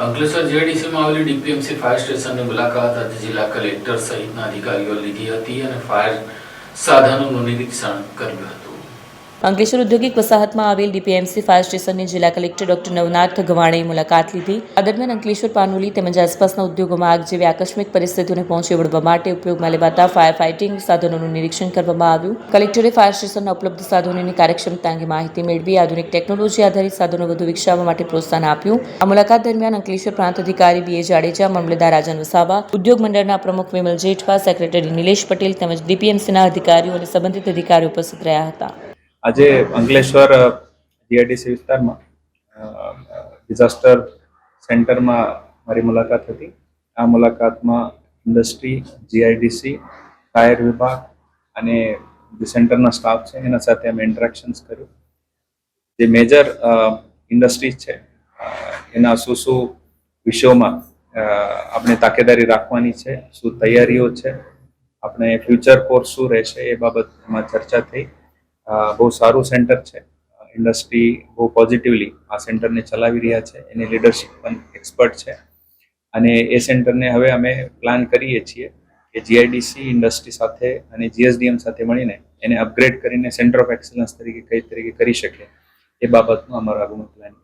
અંકલેશ્વર જીઆઈડીસીમાં આવેલી DPMC fire સ્ટેશનની મુલાકાત આજે જિલ્લા કલેક્ટર સહિતના અધિકારીઓ લીધી હતી અને ફાયર સાધનોનું નિરીક્ષણ કર્યું હતું. અંકલેશ્વર ઔદ્યોગિક વસાહતમાં આવેલ ડીપીએમસી ફાયર સ્ટેશનની જિલ્લા કલેક્ટર ડોક્ટર નવનાથ ગવાણેએ મુલાકાત લીધી. આ દરમિયાન અંકલેશ્વર, પાનોલી તેમજ આસપાસના ઉદ્યોગોમાં આગ જેવી આકસ્મિક પરિસ્થિતિઓને પહોંચી વળવા માટે ઉપયોગમાં લેવાતા ફાયર ફાઇટિંગ સાધનોનું નિરીક્ષણ કરવામાં આવ્યું. કલેક્ટરે ફાયર સ્ટેશનના ઉપલબ્ધ સાધનોની કાર્યક્ષમતા અંગે માહિતી મેળવી આધુનિક ટેકનોલોજી આધારિત સાધનો વધુ વિકસાવવા માટે પ્રોત્સાહન આપ્યું. આ મુલાકાત દરમિયાન અંકલેશ્વર પ્રાંત અધિકારી બી.એ. જાડેજા, મામલતદાર રાજન વસાવા, ઉદ્યોગ મંડળના પ્રમુખ વિમલ જેઠવા, સેક્રેટરી નિલેશ પટેલ તેમજ ડીપીએમસીના અધિકારીઓ અને સંબંધિત અધિકારીઓ ઉપસ્થિત રહ્યા હતા. આજે અંકલેશ્વર જીઆઈડીસી વિસ્તારમાં ડિઝાસ્ટર સેન્ટરમાં મારી મુલાકાત હતી. આ મુલાકાતમાં ઇન્ડસ્ટ્રી, જીઆઈડીસી, ફાયર વિભાગ અને જે સેન્ટરના સ્ટાફ છે એના સાથે અમે ઇન્ટરેક્શન્સ કર્યું. જે મેજર ઇન્ડસ્ટ્રીઝ છે એના શું વિષયોમાં આપણે તાકેદારી રાખવાની છે, શું તૈયારીઓ છે, આપણે ફ્યુચર કોર્સ શું રહેશે એ બાબતમાં ચર્ચા થઈ. બહુ સારું સેન્ટર છે. ઇન્ડસ્ટ્રી બહુ પોઝિટિવલી આ સેન્ટરને ચલાવી રહ્યા છે. એની લીડરશિપ પણ એક્સપર્ટ છે અને એ સેન્ટરને હવે અમે પ્લાન કરીએ છીએ કે જીઆઈડીસી ઇન્ડસ્ટ્રી સાથે અને જીએસડીએમ સાથે મળીને એને અપગ્રેડ કરીને સેન્ટર ઓફ એક્સલન્સ તરીકે કઈ તરીકે કરી શકે એ બાબતનું અમારું આગળનું પ્લાન